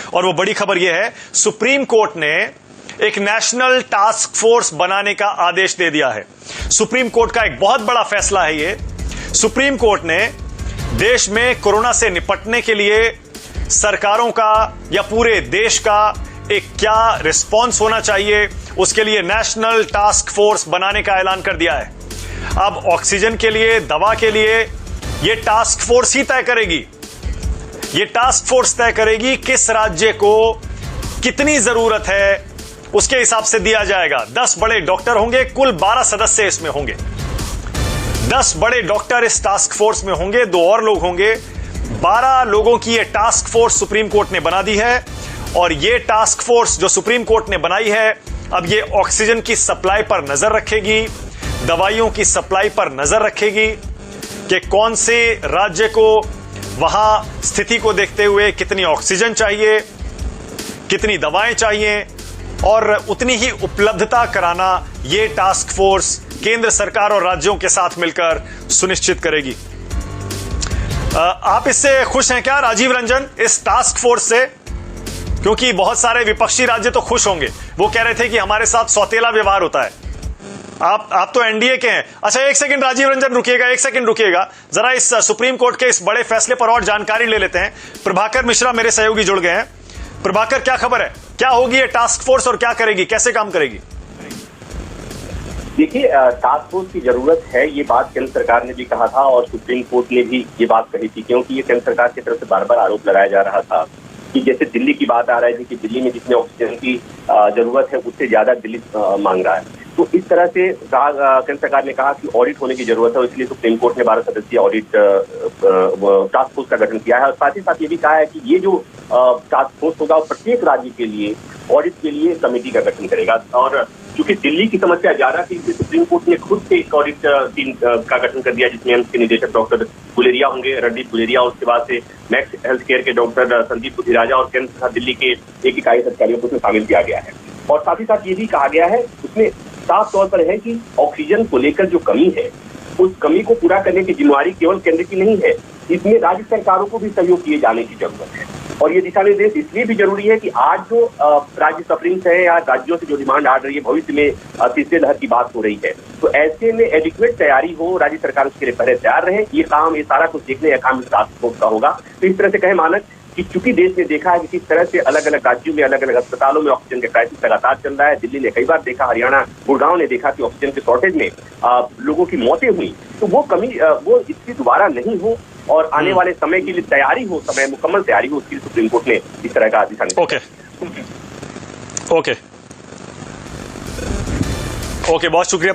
और वो बड़ी खबर यह है, सुप्रीम कोर्ट ने एक नेशनल टास्क फोर्स बनाने का आदेश दे दिया है। सुप्रीम कोर्ट का एक बहुत बड़ा फैसला है ये। सुप्रीम कोर्ट ने देश में कोरोना से निपटने के लिए सरकारों का या पूरे देश का एक क्या रिस्पॉन्स होना चाहिए, उसके लिए नेशनल टास्क फोर्स बनाने का ऐलान कर दिया है। अब ऑक्सीजन के लिए, दवा के लिए यह टास्क फोर्स ही तय करेगी। यह टास्क फोर्स तय करेगी किस राज्य को कितनी जरूरत है, उसके हिसाब से दिया जाएगा। 10 बड़े डॉक्टर होंगे, कुल 12 सदस्य इसमें होंगे। 10 बड़े डॉक्टर इस टास्क फोर्स में होंगे, 2 और लोग होंगे। 12 लोगों की यह टास्क फोर्स सुप्रीम कोर्ट ने बना दी है। और यह टास्क फोर्स जो सुप्रीम कोर्ट ने बनाई है, अब यह ऑक्सीजन की सप्लाई पर नजर रखेगी, दवाइयों की सप्लाई पर नजर रखेगी कि कौन से राज्य को वहां स्थिति को देखते हुए कितनी ऑक्सीजन चाहिए, कितनी दवाएं चाहिए, और उतनी ही उपलब्धता कराना यह टास्क फोर्स केंद्र सरकार और राज्यों के साथ मिलकर सुनिश्चित करेगी। आप इससे खुश हैं क्या राजीव रंजन, इस टास्क फोर्स से? क्योंकि बहुत सारे विपक्षी राज्य तो खुश होंगे, वो कह रहे थे कि हमारे साथ सौतेला व्यवहार होता है। आप तो एनडीए के हैं। अच्छा, एक सेकंड राजीव रंजन रुकिएगा, एक सेकंड रुकिएगा, जरा इस सुप्रीम कोर्ट के इस बड़े फैसले पर और जानकारी ले लेते हैं। प्रभाकर मिश्रा मेरे सहयोगी जुड़ गए हैं। प्रभाकर, क्या खबर है, क्या होगी ये टास्क फोर्स और क्या करेगी, कैसे काम करेगी? देखिए, टास्क फोर्स की जरूरत है, ये बात केंद्र सरकार ने भी कहा था और सुप्रीम कोर्ट ने भी ये बात कही थी, क्योंकि ये केंद्र सरकार की तरफ से बार बार आरोप लगाया जा रहा था कि जैसे दिल्ली की बात आ रही थी कि दिल्ली में जितने ऑक्सीजन की जरूरत है उससे ज्यादा दिल्ली मांग रहा है। तो इस तरह से केंद्र सरकार ने कहा कि ऑडिट होने की जरूरत है, इसलिए सुप्रीम कोर्ट ने 12 सदस्यीय ऑडिट टास्क फोर्स का गठन किया है। और साथ ही साथ ये भी कहा है कि ये जो टास्क फोर्स होगा प्रत्येक राज्य के लिए ऑडिट के लिए कमेटी का गठन करेगा। और क्योंकि दिल्ली की समस्या ज्यादा थी, इसलिए सुप्रीम कोर्ट ने खुद से एक ऑडिट टीम का गठन कर दिया, जिसमें एम्स के निदेशक डॉक्टर गुलेरिया होंगे, रणदीप गुलेरिया, उसके बाद से मैक्स हेल्थ केयर के डॉक्टर संदीप पुधिराजा और केंद्र तथा दिल्ली के एक इकाई अधिकारियों को उसमें शामिल किया गया है। और साथ ही साथ ये भी कहा गया है, उसमें साफ तौर पर है कि ऑक्सीजन को लेकर जो कमी है, उस कमी को पूरा करने की जिम्मेवारी केवल केंद्र की नहीं है, इसमें राज्य सरकारों को भी सहयोग किए जाने की जरूरत है। और ये दिशा निर्देश इसलिए भी जरूरी है कि आज जो राज्य सफरिंग्स है या राज्यों से जो डिमांड आ रही है, भविष्य में तीसरे लहर की बात हो रही है, तो ऐसे में एडिक्वेट तैयारी हो, राज्य सरकार उसके लिए पहले तैयार रहे। ये सारा कुछ देखने का काम इस टास्क फोर्स का होगा। तो इस तरह से कहे मानक कि चूंकि देश ने देखा है कि किस तरह से अलग अलग राज्यों में अलग अलग अस्पतालों में ऑक्सीजन का क्राइसिस लगातार चल रहा है। दिल्ली ने कई बार देखा, हरियाणा, गुड़गांव ने देखा कि ऑक्सीजन के शॉर्टेज में लोगों की मौतें हुई। तो वो कमी वो इसकी दोबारा नहीं हो और आने वाले समय के लिए तैयारी हो, समय मुकम्मल तैयारी हो, उसके लिए सुप्रीम कोर्ट ने इस तरह का दिशा निर्देश। ओके, बहुत शुक्रिया।